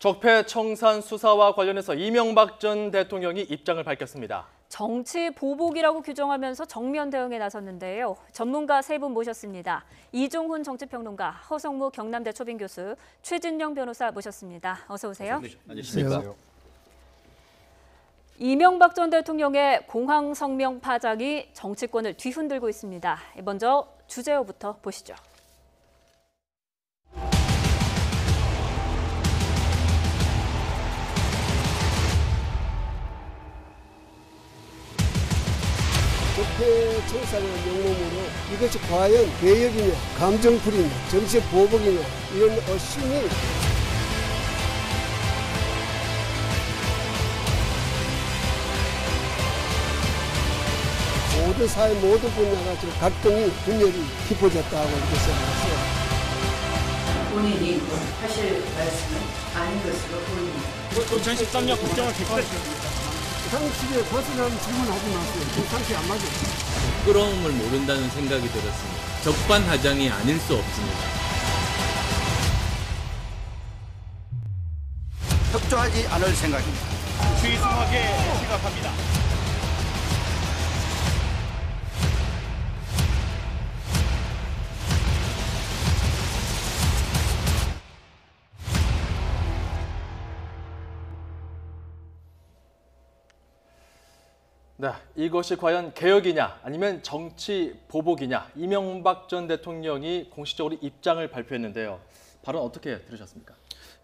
적폐청산 수사와 관련해서 이명박 전 대통령이 입장을 밝혔습니다. 정치 보복이라고 규정하면서 정면 대응에 나섰는데요. 전문가 세 분 모셨습니다. 이종훈 정치평론가, 허성무 경남대 초빙 교수, 최진영 변호사 모셨습니다. 어서 오세요. 안녕하십니까. 이명박 전 대통령의 공황 성명 파장이 정치권을 뒤흔들고 있습니다. 먼저 주제어부터 보시죠. 적폐청산의 명목으로 이것이 과연 개혁이냐, 감정풀이냐, 정치 보복이냐 이런 의심이 모든 사회 모든 분야가 지금 갈등이 분열이 깊어졌다고 이렇게 생각했어요. 본인이 하실 말씀은 아닌 것으로 보입니다. 2013년 국정을 개최했습니다. 상식에 벗어나는 질문하지 마세요. 그 상식 안 맞아요. 부끄러움을 모른다는 생각이 들었습니다. 적반하장이 아닐 수 없습니다. 협조하지 않을 생각입니다. 취소하게 생각합니다. 네, 이것이 과연 개혁이냐 아니면 정치 보복이냐 이명박 전 대통령이 공식적으로 입장을 발표했는데요. 발언 어떻게 들으셨습니까?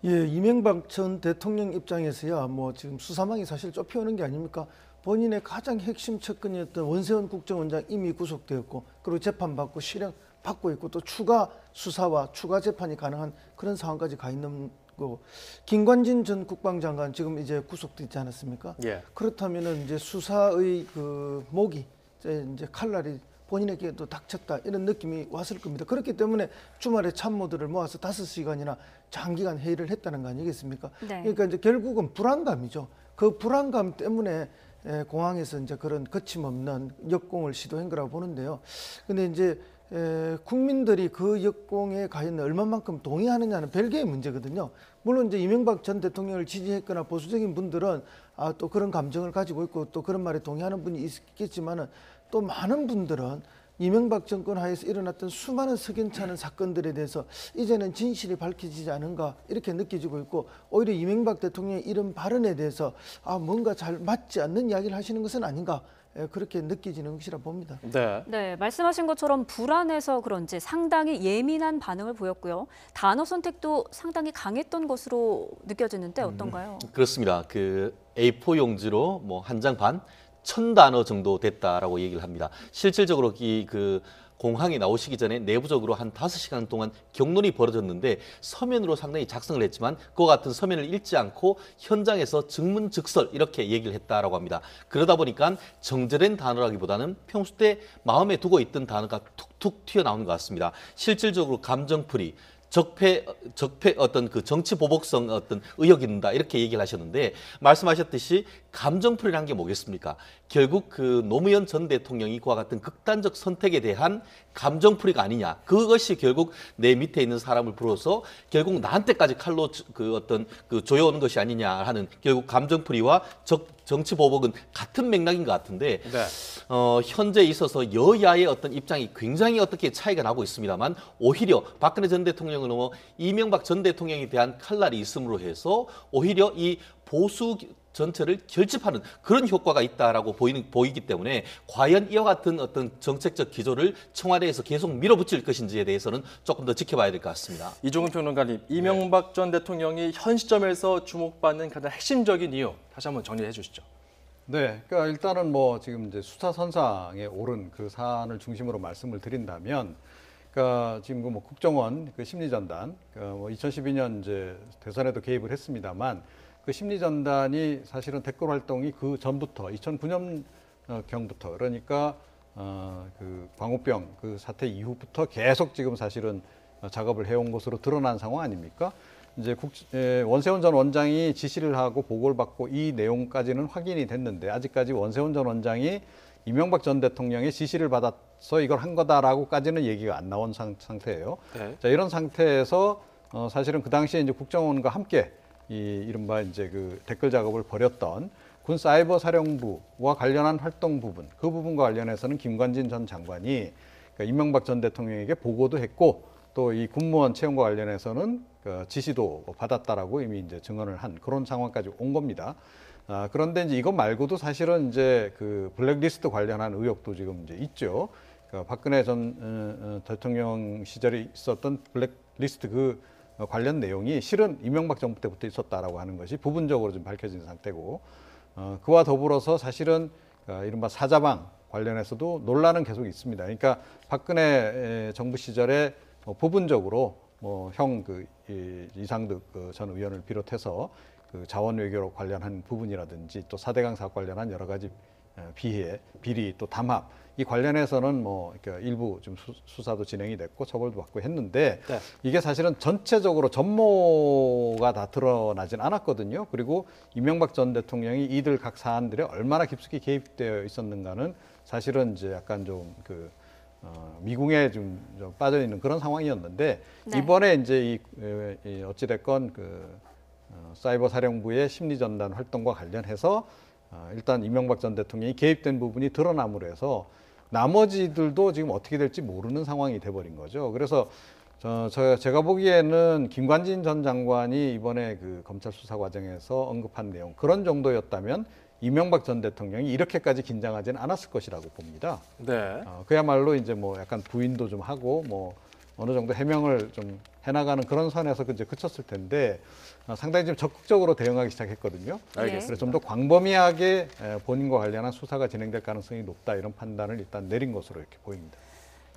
예, 이명박 전 대통령 입장에서야 지금 수사망이 사실 좁혀오는 게 아닙니까? 본인의 가장 핵심 측근이었던 원세훈 국정원장 이미 구속되었고 그리고 재판받고 실형 받고 있고 또 추가 수사와 추가 재판이 가능한 그런 상황까지 가 있는 거. 김관진 전 국방장관 지금 이제 구속되지 않았습니까? 예. 그렇다면은 이제 수사의 그 목이 이제 칼날이 본인에게도 닥쳤다 이런 느낌이 왔을 겁니다. 그렇기 때문에 주말에 참모들을 모아서 5시간이나 장기간 회의를 했다는 거 아니겠습니까? 네. 그러니까 이제 결국은 불안감이죠. 그 불안감 때문에 공항에서 이제 그런 거침없는 역공을 시도한 거라고 보는데요. 근데 이제 국민들이 그 역공에 과연 얼마만큼 동의하느냐는 별개의 문제거든요. 물론 이제 이명박 전 대통령을 지지했거나 보수적인 분들은 또 그런 감정을 가지고 있고 또 그런 말에 동의하는 분이 있겠지만은 또 많은 분들은 이명박 정권 하에서 일어났던 수많은 석연찮은 사건들에 대해서 이제는 진실이 밝혀지지 않은가 이렇게 느껴지고 있고 오히려 이명박 대통령의 이런 발언에 대해서 뭔가 잘 맞지 않는 이야기를 하시는 것은 아닌가 그렇게 느껴지는 것이라 봅니다. 네, 말씀하신 것처럼 불안해서 그런지 상당히 예민한 반응을 보였고요. 단어 선택도 상당히 강했던 것으로 느껴지는데 어떤가요? 그렇습니다. 그 A4 용지로 한 장 반, 1000단어 정도 됐다라고 얘기를 합니다. 실질적으로 그 공항에 나오시기 전에 내부적으로 한 5시간 동안 격론이 벌어졌는데 서면으로 상당히 작성을 했지만 그와 같은 서면을 읽지 않고 현장에서 증문즉설 이렇게 얘기를 했다라고 합니다. 그러다 보니까 정제된 단어라기보다는 평소 때 마음에 두고 있던 단어가 툭툭 튀어나오는 것 같습니다. 실질적으로 감정풀이, 적폐 어떤 그 정치 보복성 어떤 의혹이 있다 이렇게 얘기를 하셨는데 말씀하셨듯이 감정풀이라는 게 뭐겠습니까? 결국 그 노무현 전 대통령이 그와 같은 극단적 선택에 대한 감정풀이가 아니냐. 그것이 결국 내 밑에 있는 사람을 불러서 결국 나한테까지 칼로 그 어떤 그 조여오는 것이 아니냐 하는 결국 감정풀이와 정치 보복은 같은 맥락인 것 같은데 네. 현재 있어서 여야의 어떤 입장이 굉장히 어떻게 차이가 나고 있습니다만 오히려 박근혜 전 대통령은 이명박 전 대통령에 대한 칼날이 있음으로 해서 오히려 이 보수 전체를 결집하는 그런 효과가 있다라고 보이기 때문에 과연 이와 같은 어떤 정책적 기조를 청와대에서 계속 밀어붙일 것인지에 대해서는 조금 더 지켜봐야 될 것 같습니다. 이종훈 평론가님, 이명박 전 대통령이 현 시점에서 주목받는 가장 핵심적인 이유 다시 한번 정리해 주시죠. 네, 그러니까 일단은 지금 이제 수사선상에 오른 그 사안을 중심으로 말씀을 드린다면, 그러니까 지금 국정원 그 심리전단, 2012년 이제 대선에도 개입을 했습니다만. 그 심리전단이 사실은 댓글 활동이 그 전부터 2009년 경부터 그러니까 그 광우병 그 사태 이후부터 계속 지금 사실은 작업을 해온 것으로 드러난 상황 아닙니까? 이제 원세훈 전 원장이 지시를 하고 보고를 받고 이 내용까지는 확인이 됐는데 아직까지 원세훈 전 원장이 이명박 전 대통령의 지시를 받아서 이걸 한 거다라고까지는 얘기가 안 나온 상태예요. 네. 자, 이런 상태에서 사실은 그 당시에 이제 국정원과 함께 이 이른바 이제 그 댓글 작업을 벌였던 군 사이버 사령부와 관련한 활동 부분, 그 부분과 관련해서는 김관진 전 장관이 그러니까 이명박 전 대통령에게 보고도 했고 또 이 군무원 채용과 관련해서는 그 지시도 받았다라고 이미 이제 증언을 한 그런 상황까지 온 겁니다. 그런데 이제 이것 말고도 사실은 이제 그 블랙리스트 관련한 의혹도 지금 이제 있죠. 그러니까 박근혜 전 대통령 시절에 있었던 블랙리스트 그 관련 내용이 실은 이명박 정부 때부터 있었다라고 하는 것이 부분적으로 좀 밝혀진 상태고, 그와 더불어서 사실은 이른바 사자방 관련해서도 논란은 계속 있습니다. 그러니까 박근혜 정부 시절에 부분적으로 형 그 이상득 전 의원을 비롯해서 그 자원 외교 관련한 부분이라든지 또 4대강 사업 관련한 여러 가지 비해, 비리 또 담합 이 관련해서는 그러니까 일부 좀 수사도 진행이 됐고 처벌도 받고 했는데 네. 이게 사실은 전체적으로 전모가 다 드러나진 않았거든요. 그리고 이명박 전 대통령이 이들 각 사안들에 얼마나 깊숙이 개입되어 있었는가는 사실은 이제 약간 좀 그 미궁에 좀 빠져 있는 그런 상황이었는데 네. 이번에 이제 이 어찌 됐건 그 사이버 사령부의 심리 전단 활동과 관련해서 일단 이명박 전 대통령이 개입된 부분이 드러남으로 해서 나머지들도 지금 어떻게 될지 모르는 상황이 돼버린 거죠. 그래서 제가 보기에는 김관진 전 장관이 이번에 그 검찰 수사 과정에서 언급한 내용 그런 정도였다면 이명박 전 대통령이 이렇게까지 긴장하지는 않았을 것이라고 봅니다. 네. 그야말로 이제 약간 부인도 좀 하고 어느 정도 해명을 좀 해나가는 그런 선에서 이제 그쳤을 텐데 상당히 좀 적극적으로 대응하기 시작했거든요. 알겠습니다. 그래서 좀 더 광범위하게 본인과 관련한 수사가 진행될 가능성이 높다 이런 판단을 일단 내린 것으로 이렇게 보입니다.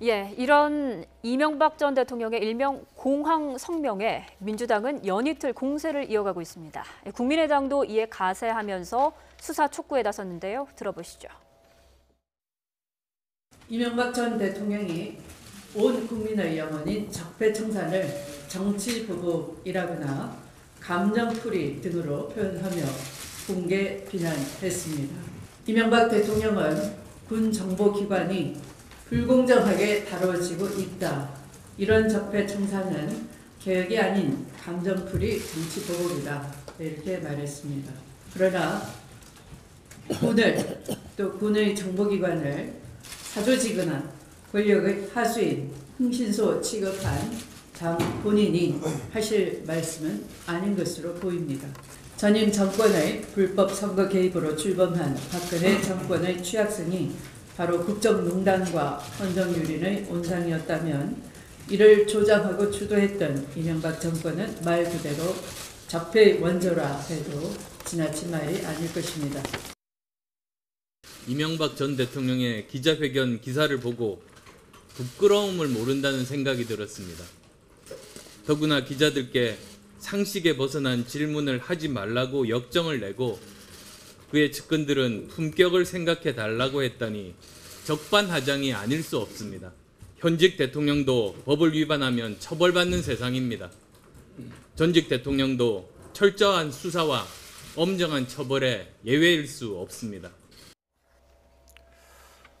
예, 이런 이명박 전 대통령의 일명 공황 성명에 민주당은 연이틀 공세를 이어가고 있습니다. 국민의당도 이에 가세하면서 수사 촉구에 나섰는데요. 들어보시죠. 이명박 전 대통령이 온 국민의 영혼인 적폐청산을 정치보복이라거나 감정풀이 등으로 표현하며 공개 비난했습니다. 이명박 대통령은 군 정보기관이 불공정하게 다뤄지고 있다. 이런 적폐청산은 개혁이 아닌 감정풀이 정치보복이다. 이렇게 말했습니다. 그러나 군을 또 군의 정보기관을 사조직은한 권력의 하수인 흥신소 취급한 당 본인이 하실 말씀은 아닌 것으로 보입니다. 전임 정권의 불법 선거 개입으로 출범한 박근혜 정권의 취약성이 바로 국정농단과 헌정유린의 온상이었다면 이를 조장하고 주도했던 이명박 정권은 말 그대로 적폐의 원조라 해도 지나친 말이 아닐 것입니다. 이명박 전 대통령의 기자회견 기사를 보고 부끄러움을 모른다는 생각이 들었습니다. 더구나 기자들께 상식에 벗어난 질문을 하지 말라고 역정을 내고 그의 측근들은 품격을 생각해 달라고 했다니 적반하장이 아닐 수 없습니다. 현직 대통령도 법을 위반하면 처벌받는 세상입니다. 전직 대통령도 철저한 수사와 엄정한 처벌에 예외일 수 없습니다.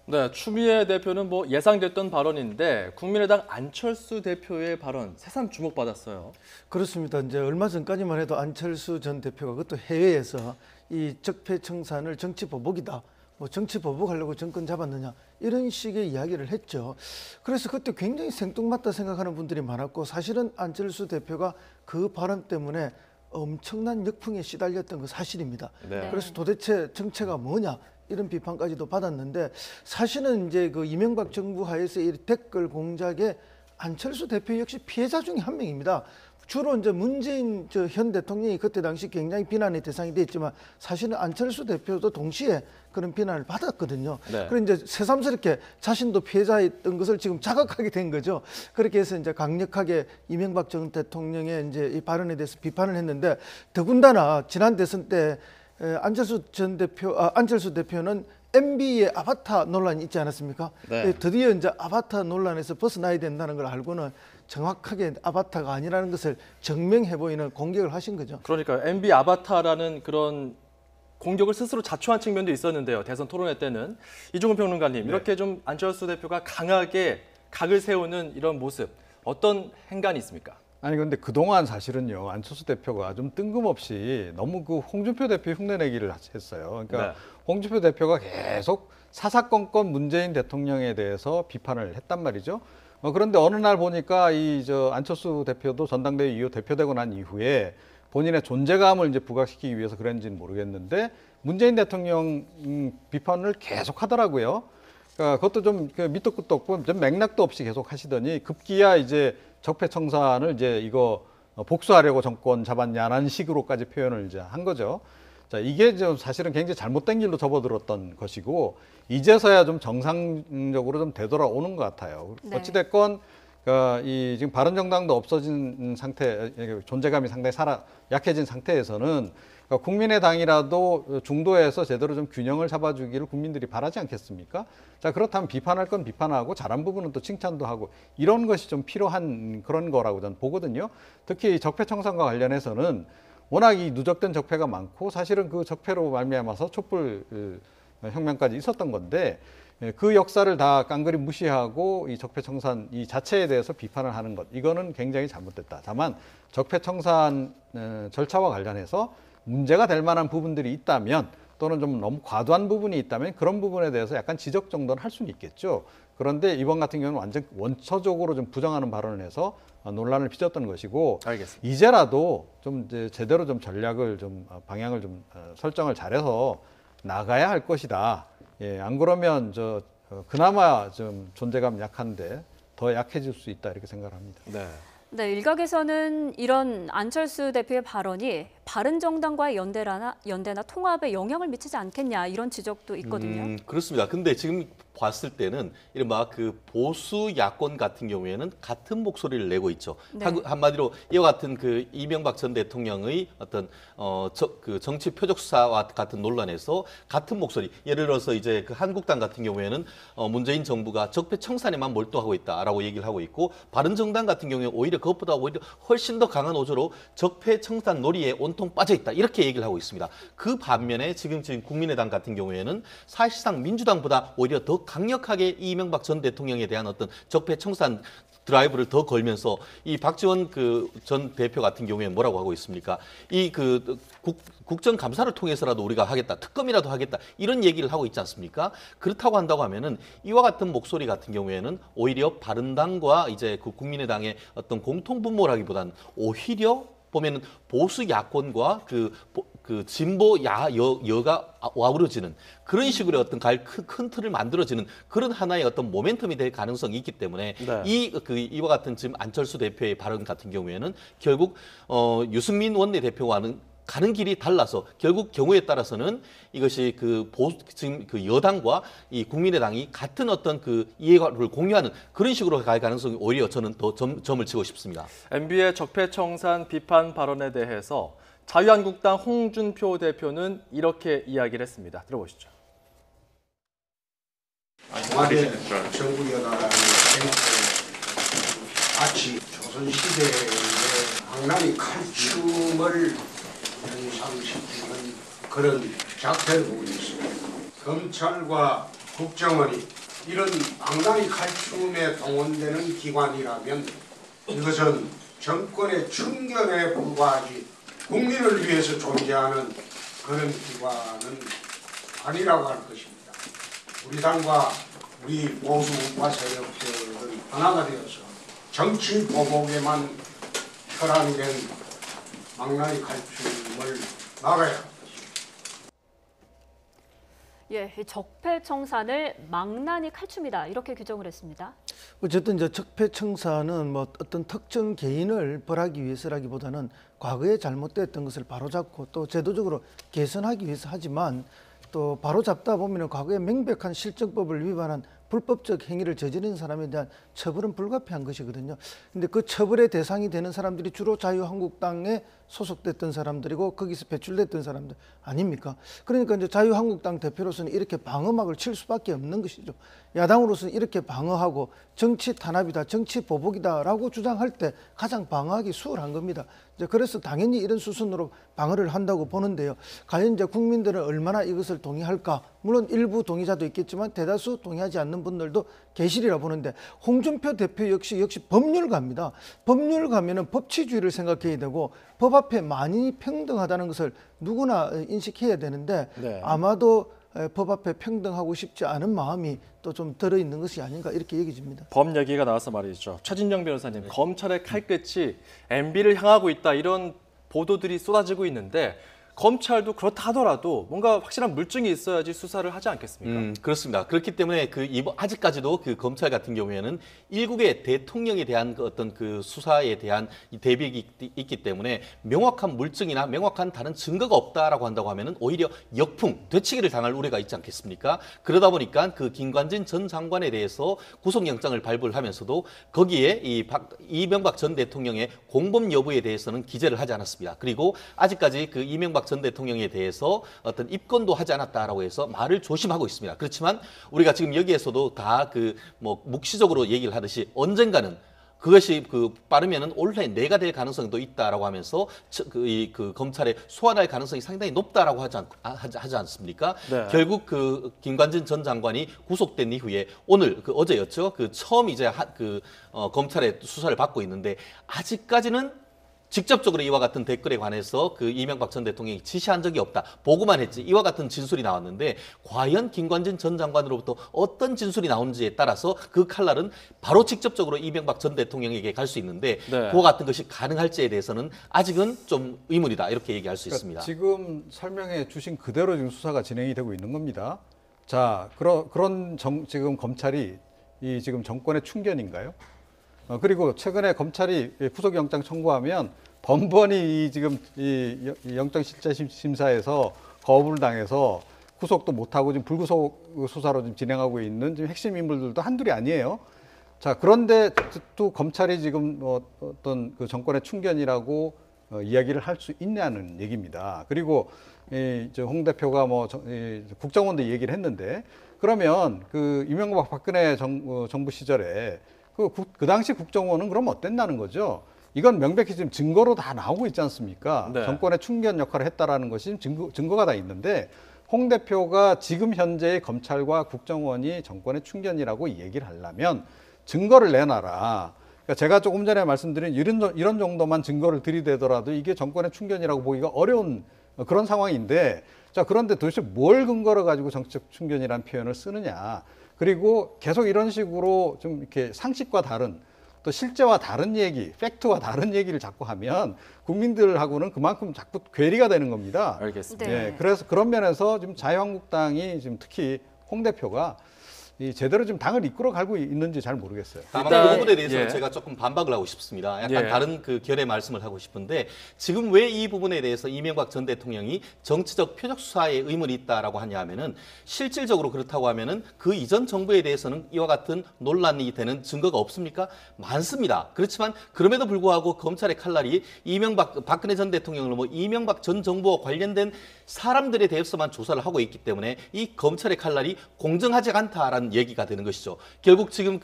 네, 추미애 대표는 예상됐던 발언인데 국민의당 안철수 대표의 발언 새삼 주목받았어요. 그렇습니다. 이제 얼마 전까지만 해도 안철수 전 대표가 그것도 해외에서 이 적폐청산을 정치보복이다. 정치보복하려고 정권 잡았느냐 이런 식의 이야기를 했죠. 그래서 그때 굉장히 생뚱맞다 생각하는 분들이 많았고 사실은 안철수 대표가 그 발언 때문에 엄청난 역풍에 시달렸던 거 사실입니다. 네. 그래서 도대체 정체가 뭐냐 이런 비판까지도 받았는데 사실은 이제 그 이명박 정부 하에서의 이 댓글 공작에 안철수 대표 역시 피해자 중에 한 명입니다. 주로 이제 문재인 현 대통령이 그때 당시 굉장히 비난의 대상이 됐지만 사실은 안철수 대표도 동시에 그런 비난을 받았거든요. 네. 그리고 이제 새삼스럽게 자신도 피해자였던 것을 지금 자각하게 된 거죠. 그렇게 해서 이제 강력하게 이명박 전 대통령의 이제 이 발언에 대해서 비판을 했는데 더군다나 지난 대선 때 안철수 대표는 MB의 아바타 논란이 있지 않았습니까? 네. 드디어 이제 아바타 논란에서 벗어나야 된다는 걸 알고는 정확하게 아바타가 아니라는 것을 증명해 보이는 공격을 하신 거죠. 그러니까 MB 아바타라는 그런 공격을 스스로 자초한 측면도 있었는데요. 대선 토론회 때는 이종훈 평론가님 네. 이렇게 좀 안철수 대표가 강하게 각을 세우는 이런 모습 어떤 행간이 있습니까? 아니 근데 그동안 사실은요 안철수 대표가 좀 뜬금없이 너무 그 홍준표 대표 흉내내기를 했어요. 그러니까 네. 홍준표 대표가 계속 사사건건 문재인 대통령에 대해서 비판을 했단 말이죠. 그런데 어느 날 보니까 안철수 대표도 전당대회 이후 대표되고 난 이후에 본인의 존재감을 이제 부각시키기 위해서 그랬는지는 모르겠는데 문재인 대통령 비판을 계속 하더라고요. 그러니까 그것도 좀 밑도 끝도 없고 좀 맥락도 없이 계속 하시더니 급기야 이제 적폐청산을 이제 이거 복수하려고 정권 잡았냐라는 식으로까지 표현을 이제 한 거죠. 자, 이게 좀 사실은 굉장히 잘못된 길로 접어들었던 것이고 이제서야 좀 정상적으로 좀 되돌아오는 것 같아요. 네. 어찌됐건 이 지금 바른정당도 없어진 상태, 존재감이 상당히 약해진 상태에서는 국민의당이라도 중도에서 제대로 좀 균형을 잡아주기를 국민들이 바라지 않겠습니까? 자, 그렇다면 비판할 건 비판하고 잘한 부분은 또 칭찬도 하고 이런 것이 좀 필요한 그런 거라고 저는 보거든요. 특히 적폐청산과 관련해서는 워낙 이 누적된 적폐가 많고 사실은 그 적폐로 말미암아서 촛불 혁명까지 있었던 건데 그 역사를 다 깡그리 무시하고 이 적폐청산 이 자체에 대해서 비판을 하는 것 이거는 굉장히 잘못됐다. 다만 적폐청산 절차와 관련해서 문제가 될 만한 부분들이 있다면 또는 좀 너무 과도한 부분이 있다면 그런 부분에 대해서 약간 지적 정도는 할 수는 있겠죠. 그런데 이번 같은 경우는 완전 원초적으로 좀 부정하는 발언을 해서 논란을 빚었던 것이고 알겠습니다. 이제라도 좀 이제 제대로 좀 전략을 좀 방향을 좀 설정을 잘해서 나가야 할 것이다. 예, 안 그러면 그나마 좀 존재감 약한데 더 약해질 수 있다 이렇게 생각합니다. 네. 네, 일각에서는 이런 안철수 대표의 발언이 바른정당과의 연대나 통합에 영향을 미치지 않겠냐 이런 지적도 있거든요. 그렇습니다. 근데 지금 봤을 때는 이른바 그 보수 야권 같은 경우에는 같은 목소리를 내고 있죠. 네. 한마디로 이와 같은 그 이명박 전 대통령의 어떤 그 정치 표적 수사와 같은 논란에서 같은 목소리. 예를 들어서 이제 그 한국당 같은 경우에는 문재인 정부가 적폐 청산에만 몰두하고 있다라고 얘기를 하고 있고 바른정당 같은 경우에 오히려 그것보다 오히려 훨씬 더 강한 어조로 적폐 청산 놀이에 온통 빠져 있다 이렇게 얘기를 하고 있습니다. 그 반면에 지금 국민의당 같은 경우에는 사실상 민주당보다 오히려 더 강력하게 이명박 전 대통령에 대한 어떤 적폐 청산 드라이브를 더 걸면서 이 박지원 그 전 대표 같은 경우에 뭐라고 하고 있습니까? 이 그 국정감사를 통해서라도 우리가 하겠다, 특검이라도 하겠다 이런 얘기를 하고 있지 않습니까? 그렇다고 한다고 하면은 이와 같은 목소리 같은 경우에는 오히려 바른당과 이제 그 국민의당의 어떤 공통 분모라기보다는 오히려 보면은 보수 야권과 그 진보 여가 아우러지는 그런 식으로 어떤 큰 틀을 만들어지는 그런 하나의 어떤 모멘텀이 될 가능성이 있기 때문에 네. 이와 같은 지금 안철수 대표의 발언 같은 경우에는 결국 유승민 원내대표와는 가는 길이 달라서 결국 경우에 따라서는 이것이 지금 그 여당과 이 국민의당이 같은 어떤 그 이해를 공유하는 그런 식으로 갈 가능성이 오히려 저는 더 점을 치고 싶습니다. MB의 적폐청산 비판 발언에 대해서 자유한국당 홍준표 대표는 이렇게 이야기를 했습니다. 들어보시죠. 청와대 정부 여당의 마치 조선시대의 망나니 칼춤을 연상시키는 그런 작태를 보고 있습니다. 검찰과 국정원이 이런 망나니 칼춤에 동원되는 기관이라면 이것은 정권의 충견에 불과하지 국민을 위해서 존재하는 그런 기관은 아니라고 할 것입니다. 우리 당과 우리 보수 우파 세력들은 하나가 되어서 정치 보복에만 혈안된 망나니 칼춤을 막아야 합니다. 예, 적폐청산을 망나니 칼춤이다 이렇게 규정을 했습니다. 어쨌든 이제 적폐청산은 뭐 어떤 특정 개인을 벌하기 위해서라기보다는 과거에 잘못됐던 것을 바로잡고 또 제도적으로 개선하기 위해서 하지만 또 바로잡다 보면 과거에 명백한 실정법을 위반한 불법적 행위를 저지른 사람에 대한 처벌은 불가피한 것이거든요. 근데 그 처벌의 대상이 되는 사람들이 주로 자유한국당의 소속됐던 사람들이고 거기서 배출됐던 사람들 아닙니까? 그러니까 이제 자유한국당 대표로서는 이렇게 방어막을 칠 수밖에 없는 것이죠. 야당으로서는 이렇게 방어하고 정치 탄압이다, 정치 보복이다라고 주장할 때 가장 방어하기 수월한 겁니다. 이제 그래서 당연히 이런 수순으로 방어를 한다고 보는데요. 과연 이제 국민들은 얼마나 이것을 동의할까? 물론 일부 동의자도 있겠지만 대다수 동의하지 않는 분들도 계시리라 보는데 홍준표 대표 역시 법률가입니다. 법률가면은 법치주의를 생각해야 되고 법 앞에 만인이 평등하다는 것을 누구나 인식해야 되는데 네. 아마도 법 앞에 평등하고 싶지 않은 마음이 또 좀 들어있는 것이 아닌가 이렇게 얘기집니다. 법 얘기가 나와서 말이죠. 최진영 변호사님, 검찰의 칼끝이 MB를 향하고 있다 이런 보도들이 쏟아지고 있는데 검찰도 그렇다 하더라도 뭔가 확실한 물증이 있어야지 수사를 하지 않겠습니까? 그렇습니다. 그렇기 때문에 아직까지도 그 검찰 같은 경우에는 일국의 대통령에 대한 어떤 그 수사에 대한 이 대비가 있기 때문에 명확한 물증이나 명확한 다른 증거가 없다라고 한다고 하면은 오히려 역풍, 되치기를 당할 우려가 있지 않겠습니까? 그러다 보니까 그 김관진 전 장관에 대해서 구속영장을 발부를 하면서도 거기에 이명박 전 대통령의 공범 여부에 대해서는 기재를 하지 않았습니다. 그리고 아직까지 그 이명박 전 대통령에 대해서 어떤 입건도 하지 않았다라고 해서 말을 조심하고 있습니다. 그렇지만 우리가 지금 여기에서도 다 묵시적으로 얘기를 하듯이 언젠가는 그것이 빠르면은 올해 내가 될 가능성도 있다라고 하면서 그 검찰에 소환할 가능성이 상당히 높다라고 하지 않습니까? 네. 결국 그 김관진 전 장관이 구속된 이후에 오늘 어제였죠. 처음 이제 검찰의 수사를 받고 있는데 아직까지는 직접적으로 이와 같은 댓글에 관해서 그 이명박 전 대통령이 지시한 적이 없다. 보고만 했지. 이와 같은 진술이 나왔는데 과연 김관진 전 장관으로부터 어떤 진술이 나오는지에 따라서 그 칼날은 바로 직접적으로 이명박 전 대통령에게 갈 수 있는데 네. 그와 같은 것이 가능할지에 대해서는 아직은 좀 의문이다. 이렇게 얘기할 수 있습니다. 지금 설명해 주신 그대로 지금 수사가 진행이 되고 있는 겁니다. 자, 그런 지금 검찰이 이 지금 정권의 충견인가요? 그리고 최근에 검찰이 구속영장 청구하면 번번이 지금 이 영장실질심사에서 거부를 당해서 구속도 못하고 지금 불구속 수사로 지금 진행하고 있는 지금 핵심 인물들도 한둘이 아니에요. 자, 그런데 또 검찰이 지금 어떤 그 정권의 충견이라고 이야기를 할 수 있냐는 얘기입니다. 그리고 홍 대표가 국정원도 얘기를 했는데 그러면 그 이명박 박근혜 정부 시절에 그 당시 국정원은 그럼 어땠다는 거죠? 이건 명백히 지금 증거로 다 나오고 있지 않습니까? 네. 정권의 충견 역할을 했다라는 것이 증거가 다 있는데 홍 대표가 지금 현재의 검찰과 국정원이 정권의 충견이라고 얘기를 하려면 증거를 내놔라. 그러니까 제가 조금 전에 말씀드린 이런 정도만 증거를 들이대더라도 이게 정권의 충견이라고 보기가 어려운 그런 상황인데 자, 그런데 도대체 뭘 근거로 가지고 정치적 충견이라는 표현을 쓰느냐. 그리고 계속 이런 식으로 좀 이렇게 상식과 다른 또 실제와 다른 얘기, 팩트와 다른 얘기를 자꾸 하면 국민들하고는 그만큼 자꾸 괴리가 되는 겁니다. 알겠습니다. 네. 그래서 그런 면에서 지금 자유한국당이 지금 특히 홍 대표가 제대로 지금 당을 이끌어 가고 있는지 잘 모르겠어요. 다만 일단, 그 부분에 대해서 예. 제가 조금 반박을 하고 싶습니다. 약간 예. 다른 그 결의 말씀을 하고 싶은데 지금 왜 이 부분에 대해서 이명박 전 대통령이 정치적 표적 수사에 의문이 있다라고 하냐 하면은 실질적으로 그렇다고 하면은 그 이전 정부에 대해서는 이와 같은 논란이 되는 증거가 없습니까? 많습니다. 그렇지만 그럼에도 불구하고 검찰의 칼날이 박근혜 전 대통령을 이명박 전 정부와 관련된 사람들에 대해서만 조사를 하고 있기 때문에 이 검찰의 칼날이 공정하지 않다라는 얘기가 되는 것이죠. 결국 지금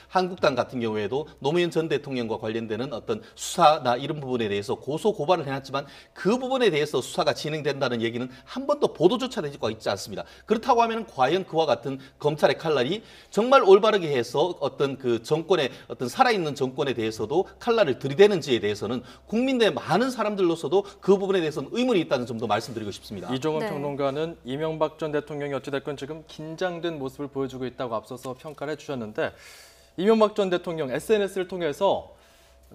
한국당 같은 경우에도 노무현 전 대통령과 관련되는 어떤 수사나 이런 부분에 대해서 고소 고발을 해놨지만 그 부분에 대해서 수사가 진행된다는 얘기는 한 번도 보도조차 되고 있지 않습니다. 그렇다고 하면 과연 그와 같은 검찰의 칼날이 정말 올바르게 해서 어떤 그 정권의 어떤 살아있는 정권에 대해서도 칼날을 들이대는지에 대해서는 국민의 많은 사람들로서도 그 부분에 대해서는 의문이 있다는 점도 말씀드리고 싶습니다. 이종훈 네. 평론가는 이명박 전 대통령이 어찌됐건 지금 긴장된 모습을 보여주고 있다고 앞서서 평가를 해주셨는데 이명박 전 대통령 SNS를 통해서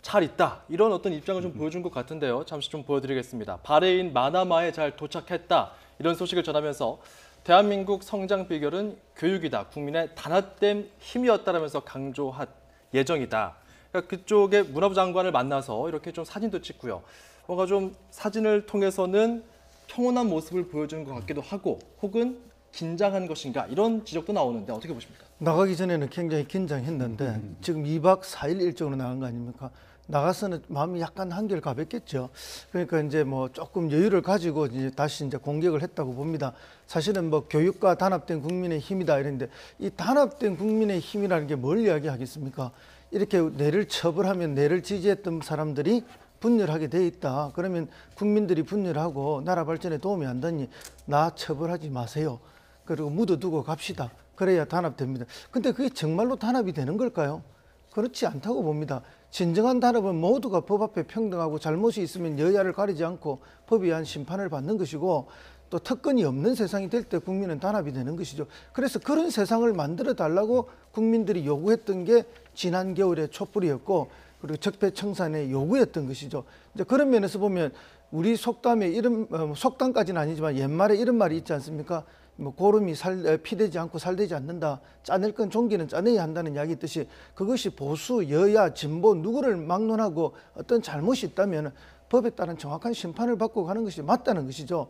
잘 있다 이런 어떤 입장을 좀 보여준 것 같은데요. 잠시 좀 보여드리겠습니다. 바레인 마나마에 잘 도착했다 이런 소식을 전하면서 대한민국 성장 비결은 교육이다. 국민의 단합된 힘이었다라면서 강조할 예정이다. 그러니까 그쪽의 문화부 장관을 만나서 이렇게 좀 사진도 찍고요. 뭔가 좀 사진을 통해서는 평온한 모습을 보여주는 것 같기도 하고 혹은 긴장한 것인가 이런 지적도 나오는데 어떻게 보십니까? 나가기 전에는 굉장히 긴장했는데 지금 2박 4일 일정으로 나간 거 아닙니까? 나가서는 마음이 약간 한결 가볍겠죠. 그러니까 이제 뭐 조금 여유를 가지고 이제 다시 이제 공격을 했다고 봅니다. 사실은 뭐 교육과 단합된 국민의 힘이다 이랬는데 이 단합된 국민의 힘이라는 게 뭘 이야기하겠습니까? 이렇게 내를 처벌하면 내를 지지했던 사람들이 분열하게 돼 있다. 그러면 국민들이 분열하고 나라 발전에 도움이 안 되니 나 처벌하지 마세요. 그리고 묻어두고 갑시다. 그래야 단합됩니다. 근데 그게 정말로 단합이 되는 걸까요? 그렇지 않다고 봅니다. 진정한 단합은 모두가 법 앞에 평등하고 잘못이 있으면 여야를 가리지 않고 법에 의한 심판을 받는 것이고 또 특권이 없는 세상이 될 때 국민은 단합이 되는 것이죠. 그래서 그런 세상을 만들어 달라고 국민들이 요구했던 게 지난 겨울의 촛불이었고 그리고 적폐청산의 요구였던 것이죠. 이제 그런 면에서 보면 우리 속담에 이런 속담까지는 아니지만 옛말에 이런 말이 있지 않습니까? 뭐 고름이 피되지 않고 살되지 않는다. 짜낼 건 종기는 짜내야 한다는 이야기 있듯이 그것이 보수, 여야, 진보 누구를 막론하고 어떤 잘못이 있다면 법에 따른 정확한 심판을 받고 가는 것이 맞다는 것이죠.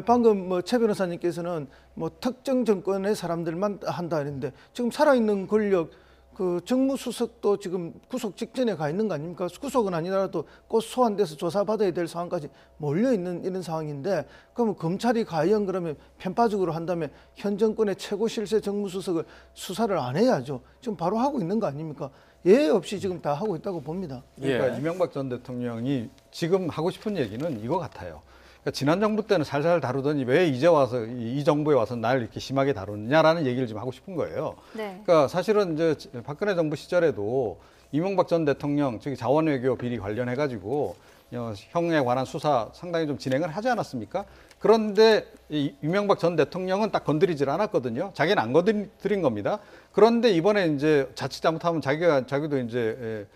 방금 뭐 최 변호사님께서는 뭐 특정 정권의 사람들만 한다 했는데 지금 살아있는 권력 그 정무수석도 지금 구속 직전에 가 있는 거 아닙니까? 구속은 아니더라도 곧 소환돼서 조사받아야 될 상황까지 몰려있는 이런 상황인데 그러면 검찰이 과연 그러면 편파적으로 한다면 현 정권의 최고 실세 정무수석을 수사를 안 해야죠. 지금 바로 하고 있는 거 아닙니까? 예외 없이 지금 다 하고 있다고 봅니다. 그러니까 이명박 전 대통령이 지금 하고 싶은 얘기는 이거 같아요. 그러니까 지난 정부 때는 살살 다루더니 왜 이제 와서 이 정부에 와서 날 이렇게 심하게 다루느냐라는 얘기를 좀 하고 싶은 거예요. 네. 그러니까 사실은 이제 박근혜 정부 시절에도 이명박 전 대통령 즉 자원외교 비리 관련해 가지고 형에 관한 수사 상당히 좀 진행을 하지 않았습니까? 그런데 이명박 전 대통령은 딱 건드리질 않았거든요. 자기는 안 건드린 겁니다. 그런데 이번에 이제 자칫 잘못하면 자기도 이제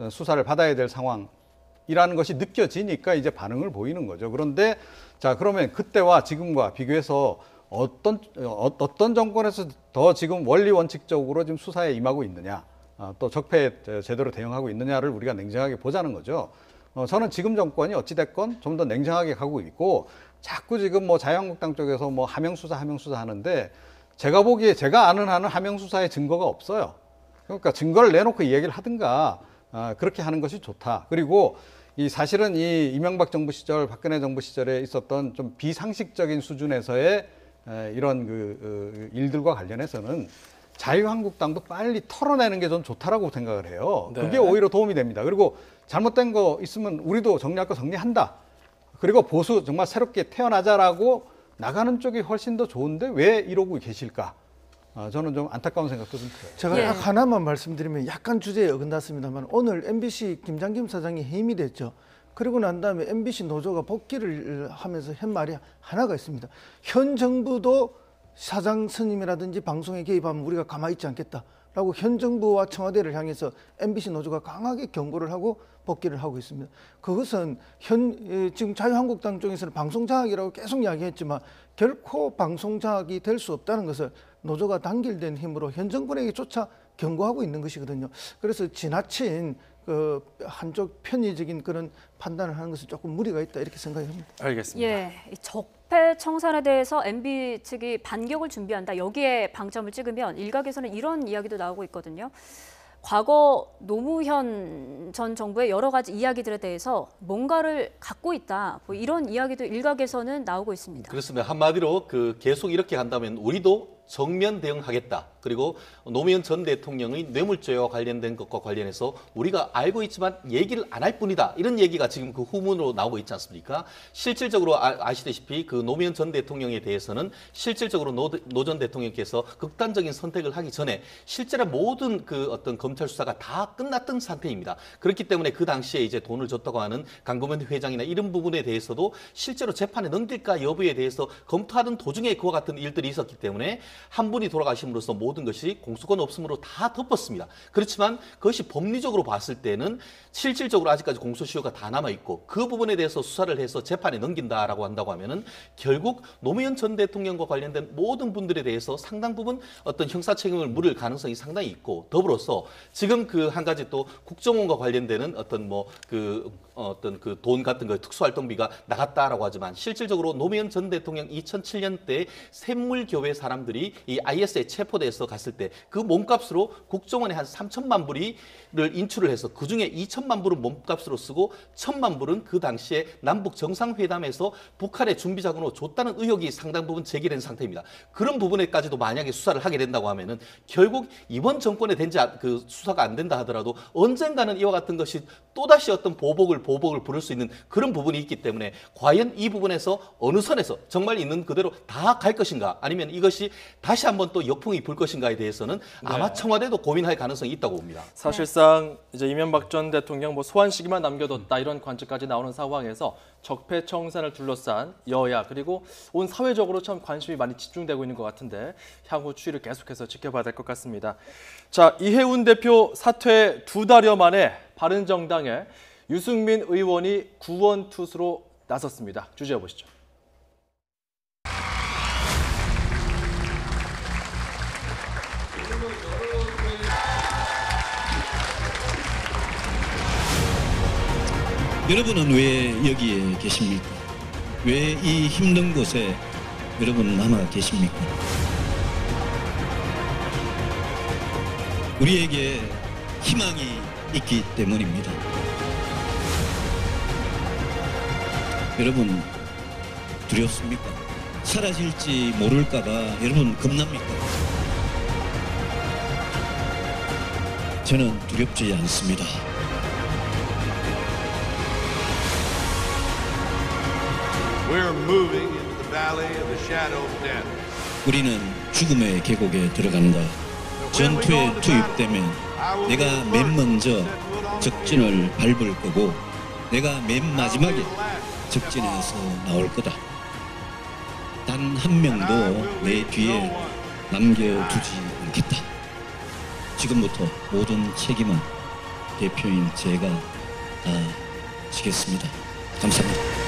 수사를 받아야 될 상황이라는 것이 느껴지니까 이제 반응을 보이는 거죠. 그런데 자 그러면 그때와 지금과 비교해서 어떤 정권에서 더 지금 원리 원칙적으로 지금 수사에 임하고 있느냐, 또 적폐에 제대로 대응하고 있느냐를 우리가 냉정하게 보자는 거죠. 저는 지금 정권이 어찌됐건 좀 더 냉정하게 가고 있고 자꾸 지금 뭐 자유한국당 쪽에서 뭐 하명수사 하는데 제가 보기에 제가 아는 한은 하명수사의 증거가 없어요. 그러니까 증거를 내놓고 이야기를 하든가 그렇게 하는 것이 좋다. 그리고 이 사실은 이 이명박 정부 시절 박근혜 정부 시절에 있었던 좀 비상식적인 수준에서의 이런 그 일들과 관련해서는 자유한국당도 빨리 털어내는 게 전 좋다라고 생각을 해요. 네. 그게 오히려 도움이 됩니다. 그리고 잘못된 거 있으면 우리도 정리할 거 정리한다. 그리고 보수 정말 새롭게 태어나자라고 나가는 쪽이 훨씬 더 좋은데 왜 이러고 계실까? 저는 좀 안타까운 생각도 좀 들어요. 제가 예. 딱 하나만 말씀드리면 약간 주제에 어긋났습니다만 오늘 MBC 김장김 사장이 해임이 됐죠. 그리고 난 다음에 MBC 노조가 복귀를 하면서 한 말이 하나가 있습니다. 현 정부도 사장 스님이라든지 방송에 개입하면 우리가 가만히 있지 않겠다라고 현 정부와 청와대를 향해서 MBC 노조가 강하게 경고를 하고 복귀를 하고 있습니다. 그것은 지금 자유한국당 쪽에서는 방송장악이라고 계속 이야기했지만 결코 방송장악이 될 수 없다는 것을 노조가 단결된 힘으로 현 정권에게조차 경고하고 있는 것이거든요. 그래서 지나친 그 한쪽 편의적인 그런 판단을 하는 것은 조금 무리가 있다 이렇게 생각합니다. 알겠습니다. 예, 이 적폐 청산에 대해서 MB 측이 반격을 준비한다. 여기에 방점을 찍으면 일각에서는 이런 이야기도 나오고 있거든요. 과거 노무현 전 정부의 여러 가지 이야기들에 대해서 뭔가를 갖고 있다. 뭐 이런 이야기도 일각에서는 나오고 있습니다. 그렇습니다. 한마디로 그 계속 이렇게 간다면 우리도 정면 대응하겠다. 그리고 노무현 전 대통령의 뇌물죄와 관련된 것과 관련해서 우리가 알고 있지만 얘기를 안 할 뿐이다. 이런 얘기가 지금 그 후문으로 나오고 있지 않습니까? 실질적으로 아시다시피 그 노무현 전 대통령에 대해서는 실질적으로 노 전 대통령께서 극단적인 선택을 하기 전에 실제로 모든 그 어떤 검찰 수사가 다 끝났던 상태입니다. 그렇기 때문에 그 당시에 이제 돈을 줬다고 하는 강금원 회장이나 이런 부분에 대해서도 실제로 재판에 넘길까 여부에 대해서 검토하던 도중에 그와 같은 일들이 있었기 때문에 한 분이 돌아가심으로써 모든 것이 공소권 없음으로 다 덮었습니다. 그렇지만 그것이 법리적으로 봤을 때는 실질적으로 아직까지 공소시효가 다 남아있고 그 부분에 대해서 수사를 해서 재판에 넘긴다라고 한다고 하면은 결국 노무현 전 대통령과 관련된 모든 분들에 대해서 상당 부분 어떤 형사 책임을 물을 가능성이 상당히 있고 더불어서 지금 그 한 가지 또 국정원과 관련되는 어떤 뭐 그 어떤 그 돈 같은 거 특수활동비가 나갔다라고 하지만 실질적으로 노무현 전 대통령 2007년 때 샘물교회 사람들이 이 IS에 체포돼서 갔을 때 그 몸값으로 국정원에 한 3천만 불을 인출을 해서 그중에 2천만 불은 몸값으로 쓰고 1천만 불은 그 당시에 남북 정상회담에서 북한의 준비 자금으로 줬다는 의혹이 상당 부분 제기된 상태입니다. 그런 부분에까지도 만약에 수사를 하게 된다고 하면은 결국 이번 정권에 된지 그 수사가 안 된다 하더라도 언젠가는 이와 같은 것이 또다시 어떤 보복을 부를 수 있는 그런 부분이 있기 때문에 과연 이 부분에서 어느 선에서 정말 있는 그대로 다 갈 것인가 아니면 이것이 다시 한번 또 역풍이 불 것인가에 대해서는 아마 청와대도 고민할 가능성이 있다고 봅니다. 사실상 이제 이명박 전 대통령 뭐 소환 시기만 남겨뒀다 이런 관측까지 나오는 상황에서 적폐청산을 둘러싼 여야 그리고 온 사회적으로 참 관심이 많이 집중되고 있는 것 같은데 향후 추이를 계속해서 지켜봐야 될 것 같습니다. 자, 이해운 대표 사퇴 2달여 만에 바른정당에 유승민 의원이 구원투수로 나섰습니다. 주제해 보시죠. 여러분은 왜 여기에 계십니까? 왜 이 힘든 곳에 여러분 남아 계십니까? 우리에게 희망이 있기 때문입니다. 여러분 두렵습니까? 사라질지 모를까 봐 여러분 겁납니까? 저는 두렵지 않습니다. We're moving into the valley of the shadow of death. 우리는 죽음의 계곡에 들어간다. 전투에 투입되면 내가 맨 먼저 적진을 밟을 거고 내가 맨 마지막에 적진에서 나올 거다. 단 한 명도 내 뒤에 남겨두지 않겠다. 지금부터 모든 책임은 대표인 제가 다 지겠습니다. 감사합니다.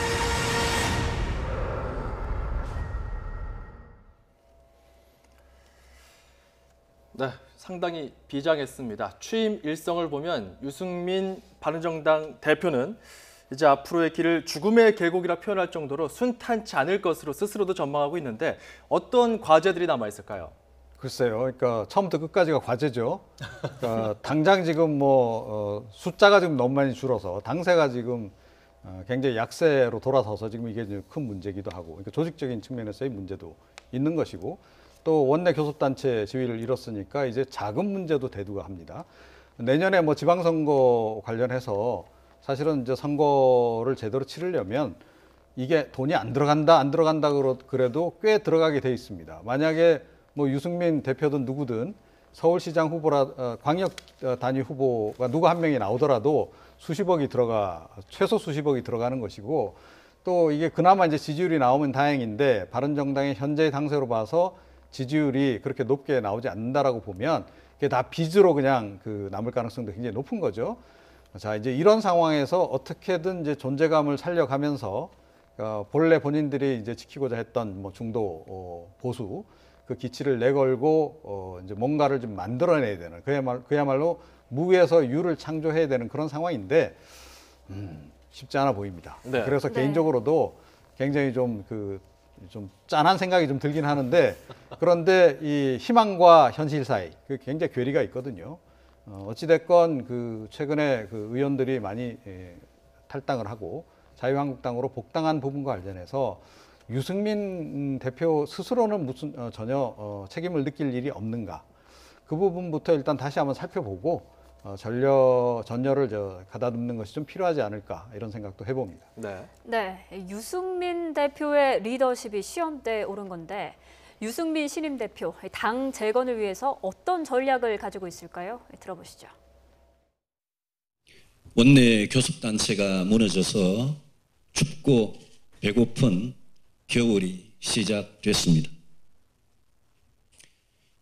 네, 상당히 비장했습니다. 취임 일성을 보면 유승민 바른정당 대표는 이제 앞으로의 길을 죽음의 계곡이라 표현할 정도로 순탄치 않을 것으로 스스로도 전망하고 있는데 어떤 과제들이 남아 있을까요? 글쎄요. 그러니까 처음부터 끝까지가 과제죠. 그러니까 당장 지금 숫자가 지금 너무 많이 줄어서 당세가 지금 굉장히 약세로 돌아서서 지금 이게 큰 문제기도 하고 그러니까 조직적인 측면에서의 문제도 있는 것이고 또 원내 교섭단체 지위를 잃었으니까 이제 자금 문제도 대두가 합니다. 내년에 뭐 지방선거 관련해서 사실은 이제 선거를 제대로 치르려면 이게 돈이 안 들어간다 그래도 꽤 들어가게 돼 있습니다. 만약에 뭐 유승민 대표든 누구든 서울시장 후보라 광역 단위 후보가 누구 한 명이 나오더라도 최소 수십억이 들어가는 것이고 또 이게 그나마 이제 지지율이 나오면 다행인데 바른정당의 현재 당세로 봐서 지지율이 그렇게 높게 나오지 않는다라고 보면 그게 다 빚으로 그냥 남을 가능성도 굉장히 높은 거죠. 자, 이제 이런 상황에서 어떻게든 이제 존재감을 살려가면서 본래 본인들이 이제 지키고자 했던 뭐 중도 보수 그 기치를 내걸고 이제 뭔가를 좀 만들어내야 되는 그야말로 무에서 유를 창조해야 되는 그런 상황인데 쉽지 않아 보입니다. 네. 그래서 개인적으로도 굉장히 좀 짠한 생각이 좀 들긴 하는데 그런데 이 희망과 현실 사이 굉장히 괴리가 있거든요. 어찌됐건 최근에 의원들이 많이 탈당을 하고 자유한국당으로 복당한 부분과 관련해서 유승민 대표 스스로는 전혀 책임을 느낄 일이 없는가 그 부분부터 일단 다시 한번 살펴보고 전열을 가다듬는 것이 좀 필요하지 않을까 이런 생각도 해봅니다. 네, 유승민 대표의 리더십이 시험대에 오른 건데 유승민 신임 대표 당 재건을 위해서 어떤 전략을 가지고 있을까요? 들어보시죠. 원내 교섭단체가 무너져서 춥고 배고픈 겨울이 시작됐습니다.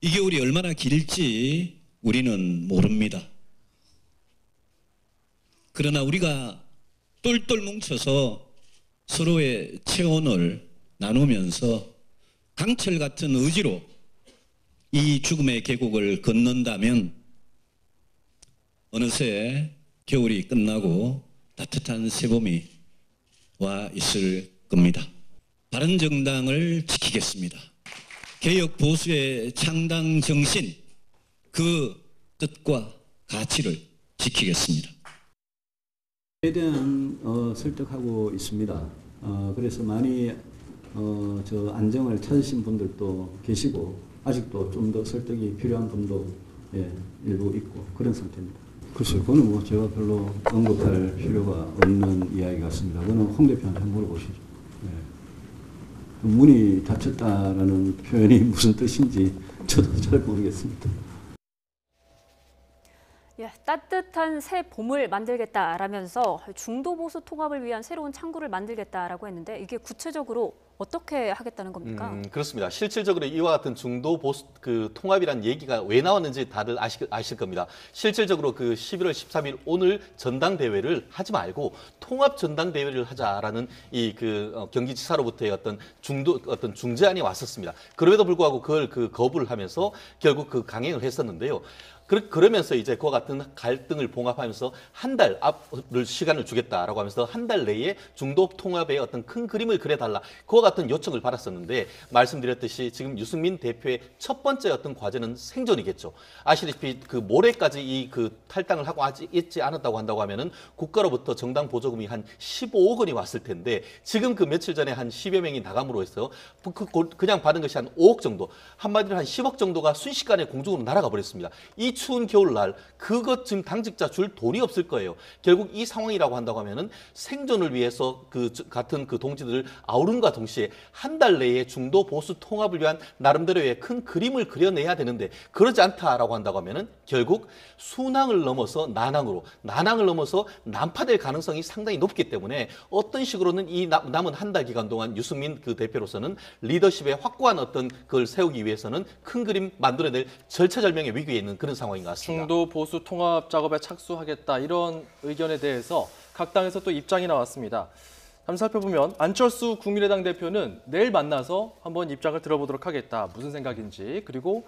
이 겨울이 얼마나 길지 우리는 모릅니다. 그러나 우리가 똘똘 뭉쳐서 서로의 체온을 나누면서 강철 같은 의지로 이 죽음의 계곡을 건넌다면 어느새 겨울이 끝나고 따뜻한 새봄이 와 있을 겁니다. 바른정당을 지키겠습니다. 개혁 보수의 창당 정신, 그 뜻과 가치를 지키겠습니다. 최대한 설득하고 있습니다. 그래서 많이 안정을 찾으신 분들도 계시고 아직도 좀 더 설득이 필요한 분도 일부 있고 그런 상태입니다. 글쎄요, 그거는 뭐 제가 별로 언급할 필요가 없는 이야기 같습니다. 그거는 홍 대표한테 물어보시죠. 문이 닫혔다라는 표현이 무슨 뜻인지 저도 잘 모르겠습니다. 따뜻한 새 봄을 만들겠다라면서 중도 보수 통합을 위한 새로운 창구를 만들겠다라고 했는데 이게 구체적으로 어떻게 하겠다는 겁니까? 그렇습니다. 실질적으로 이와 같은 중도 보수 통합이란 얘기가 왜 나왔는지 다들 아실 겁니다. 실질적으로 11월 13일 오늘 전당대회를 하지 말고 통합 전당대회를 하자라는 경기지사로부터의 어떤 중재안이 왔었습니다. 그럼에도 불구하고 그걸 거부를 하면서 결국 강행을 했었는데요. 그러면서 이제 그와 같은 갈등을 봉합하면서 한 달 앞을 시간을 주겠다라고 하면서 한 달 내에 중도 통합의 어떤 큰 그림을 그려달라. 그와 같은 요청을 받았었는데 말씀드렸듯이 지금 유승민 대표의 첫 번째 어떤 과제는 생존이겠죠. 아시다시피 모레까지 탈당을 하고 있지 않았다고 한다고 하면은 국가로부터 정당 보조금이 한 15억 원이 왔을 텐데 지금 며칠 전에 한 10여 명이 나감으로 해서 그냥 받은 것이 한 5억 정도, 한마디로 한 10억 정도가 순식간에 공중으로 날아가 버렸습니다. 이 추운 겨울날 그것 지금 당직자 줄 돈이 없을 거예요. 결국 이 상황이라고 한다고 하면은 생존을 위해서 같은 동지들을 아우름과 동시에 한 달 내에 중도 보수 통합을 위한 나름대로의 큰 그림을 그려내야 되는데 그러지 않다라고 한다고 하면은 결국 순항을 넘어서 난항을 넘어서 난파될 가능성이 상당히 높기 때문에 어떤 식으로는 이 남은 한 달 기간 동안 유승민 대표로서는 리더십의 확고한 어떤 그걸 세우기 위해서는 큰 그림 만들어낼 절체절명의 위기에 있는 그런 상황인 것 같습니다. 중도 보수 통합 작업에 착수하겠다 이런 의견에 대해서 각 당에서 또 입장이 나왔습니다. 한번 살펴보면 안철수 국민의당 대표는 내일 만나서 한번 입장을 들어보도록 하겠다. 무슨 생각인지. 그리고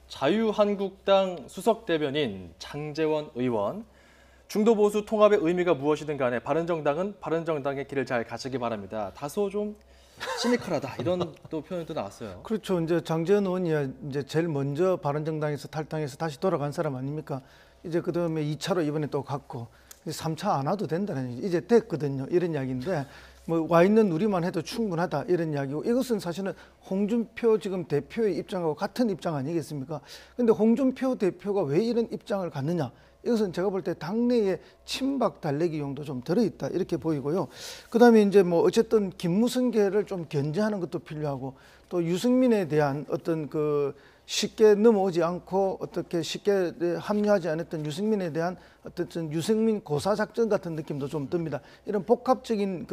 자유한국당 수석 대변인 장제원 의원. 중도 보수 통합의 의미가 무엇이든 간에 바른정당은 바른정당의 길을 잘 가시기 바랍니다. 다소 좀 시니컬하다 이런 또 표현도 나왔어요. 그렇죠. 이제 장제원 의원이 이제 제일 먼저 바른정당에서 탈당해서 다시 돌아간 사람 아닙니까? 이제 그다음에 2차로 이번에 또 갔고 3차 안 와도 된다는 얘기. 이제 됐거든요. 이런 이야기인데 뭐 와 있는 우리만 해도 충분하다 이런 이야기고 이것은 사실은 홍준표 지금 대표의 입장하고 같은 입장 아니겠습니까? 근데 홍준표 대표가 왜 이런 입장을 갖느냐? 이것은 제가 볼 때 당내에 친박 달래기 용도 좀 들어있다 이렇게 보이고요. 그다음에 이제 뭐 어쨌든 김무성계를 좀 견제하는 것도 필요하고 또 유승민에 대한 어떤 쉽게 넘어오지 않고 어떻게 쉽게 합류하지 않았던 유승민에 대한 어떤 유승민 고사 작전 같은 느낌도 좀 듭니다. 이런 복합적인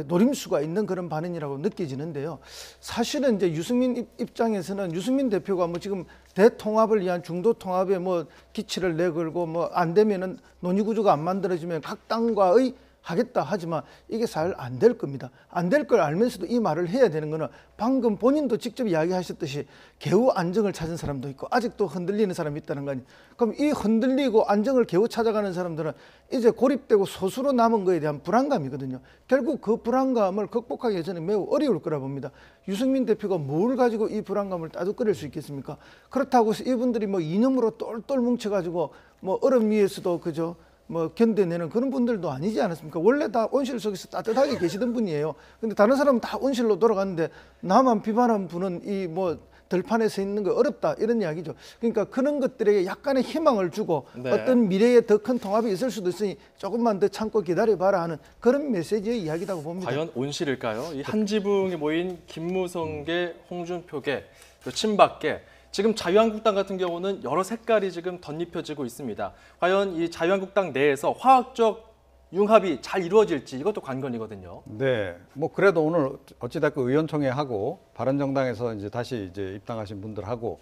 노림수가 있는 그런 반응이라고 느껴지는데요. 사실은 이제 유승민 입장에서는 유승민 대표가 뭐 지금 대통합을 위한 중도 통합에 뭐 기치를 내걸고 뭐 안 되면은 논의 구조가 안 만들어지면 각 당과의 하겠다 하지만 이게 잘 안 될 겁니다. 안 될 걸 알면서도 이 말을 해야 되는 거는 방금 본인도 직접 이야기하셨듯이 개우 안정을 찾은 사람도 있고 아직도 흔들리는 사람이 있다는 거 아니에요. 그럼 이 흔들리고 안정을 개우 찾아가는 사람들은 이제 고립되고 소수로 남은 거에 대한 불안감이거든요. 결국 그 불안감을 극복하기 저는 매우 어려울 거라 봅니다. 유승민 대표가 뭘 가지고 이 불안감을 따뜻거릴 수 있겠습니까? 그렇다고 해서 이분들이 뭐 이념으로 똘똘 뭉쳐가지고 뭐 얼음 위에서도 그죠? 뭐 견뎌내는 그런 분들도 아니지 않았습니까? 원래 다 온실 속에서 따뜻하게 계시던 분이에요. 근데 다른 사람은 다 온실로 돌아갔는데 나만 비판한 분은 이 뭐 들판에 서 있는 거 어렵다 이런 이야기죠. 그러니까 그런 것들에게 약간의 희망을 주고 어떤 미래에 더 큰 통합이 있을 수도 있으니 조금만 더 참고 기다려봐라 하는 그런 메시지의 이야기라고 봅니다. 과연 온실일까요? 이 한 지붕에 모인 김무성계, 홍준표계, 친박계 지금 자유한국당 같은 경우는 여러 색깔이 지금 덧입혀지고 있습니다. 과연 이 자유한국당 내에서 화학적 융합이 잘 이루어질지 이것도 관건이거든요. 네, 뭐 그래도 오늘 어찌됐건 의원총회하고 바른정당에서 이제 다시 입당하신 분들하고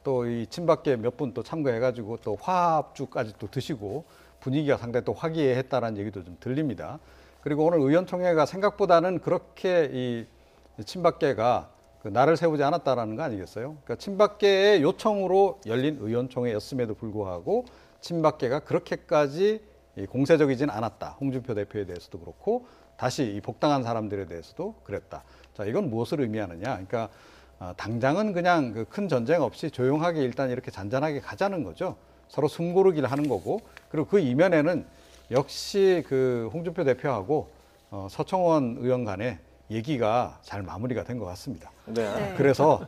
또 이 친박계 몇 분 또 참가해가지고 또 화합주까지 또 드시고 분위기가 상당히 또 화기애애했다라는 얘기도 좀 들립니다. 그리고 오늘 의원총회가 생각보다는 그렇게 이 친박계가 날을 세우지 않았다라는 거 아니겠어요? 그러니까 친박계의 요청으로 열린 의원총회였음에도 불구하고 친박계가 그렇게까지 이 공세적이진 않았다. 홍준표 대표에 대해서도 그렇고 다시 이 복당한 사람들에 대해서도 그랬다. 자, 이건 무엇을 의미하느냐? 그러니까 당장은 그냥 그 큰 전쟁 없이 조용하게 일단 이렇게 잔잔하게 가자는 거죠. 서로 숨고르기를 하는 거고, 그리고 그 이면에는 역시 그 홍준표 대표하고 서청원 의원 간의 얘기가 잘 마무리가 된 것 같습니다. 네. 그래서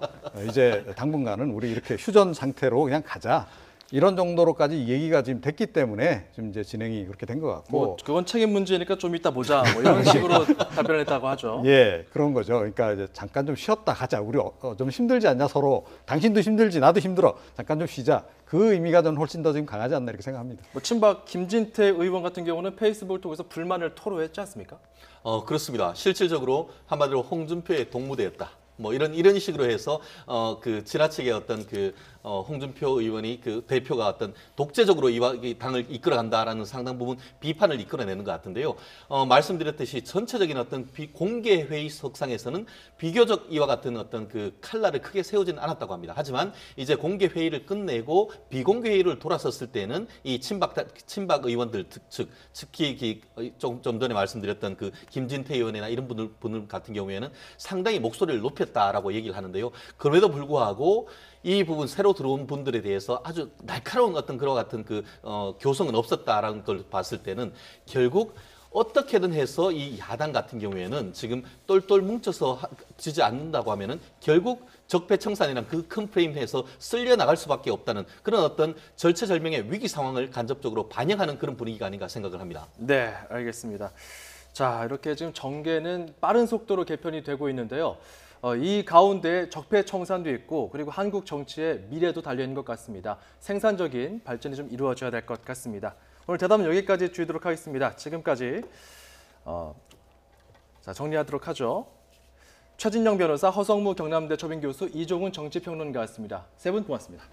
이제 당분간은 우리 이렇게 휴전 상태로 그냥 가자. 이런 정도로까지 얘기가 지금 됐기 때문에 지금 이제 진행이 그렇게 된 것 같고. 뭐 그건 책임 문제니까 좀 이따 보자. 뭐 이런 식으로 답변을 했다고 하죠. 예, 그런 거죠. 그러니까 이제 잠깐 좀 쉬었다 가자. 우리 좀 힘들지 않냐 서로. 당신도 힘들지 나도 힘들어. 잠깐 좀 쉬자. 그 의미가 저는 훨씬 더 지금 강하지 않나 이렇게 생각합니다. 뭐 친박 김진태 의원 같은 경우는 페이스북을 통해서 불만을 토로했지 않습니까? 그렇습니다. 실질적으로 한마디로 홍준표의 동무대였다. 뭐 이런 식으로 해서 그 지나치게 어떤 그 홍준표 의원이 그 대표가 어떤 독재적으로 이 당을 이끌어간다라는 상당 부분 비판을 이끌어내는 것 같은데요. 말씀드렸듯이 전체적인 어떤 공개 회의석상에서는 비교적 이와 같은 어떤 그 칼날을 크게 세우지는 않았다고 합니다. 하지만 이제 공개 회의를 끝내고 비공개 회의를 돌아섰을 때는 이 친박 의원들 즉 특히 좀 전에 말씀드렸던 그 김진태 의원이나 이런 분들 같은 경우에는 상당히 목소리를 높였다라고 얘기를 하는데요. 그럼에도 불구하고 이 부분 새로 들어온 분들에 대해서 아주 날카로운 어떤 그와 같은 그 교성은 없었다라는 걸 봤을 때는 결국 어떻게든 해서 이 야당 같은 경우에는 지금 똘똘 뭉쳐서 지지 않는다고 하면은 결국 적폐청산이란 그 큰 프레임 내에서 쓸려 나갈 수밖에 없다는 그런 어떤 절체절명의 위기 상황을 간접적으로 반영하는 그런 분위기가 아닌가 생각을 합니다. 네, 알겠습니다. 자, 이렇게 지금 정계는 빠른 속도로 개편이 되고 있는데요. 이 가운데 적폐청산도 있고 그리고 한국 정치의 미래도 달려있는 것 같습니다. 생산적인 발전이 좀 이루어져야 될 것 같습니다. 오늘 대담은 여기까지 드리도록 하겠습니다. 지금까지 정리하도록 하죠. 최진영 변호사, 허성무 경남대 초빙교수, 이종훈 정치평론가였습니다. 세 분 고맙습니다.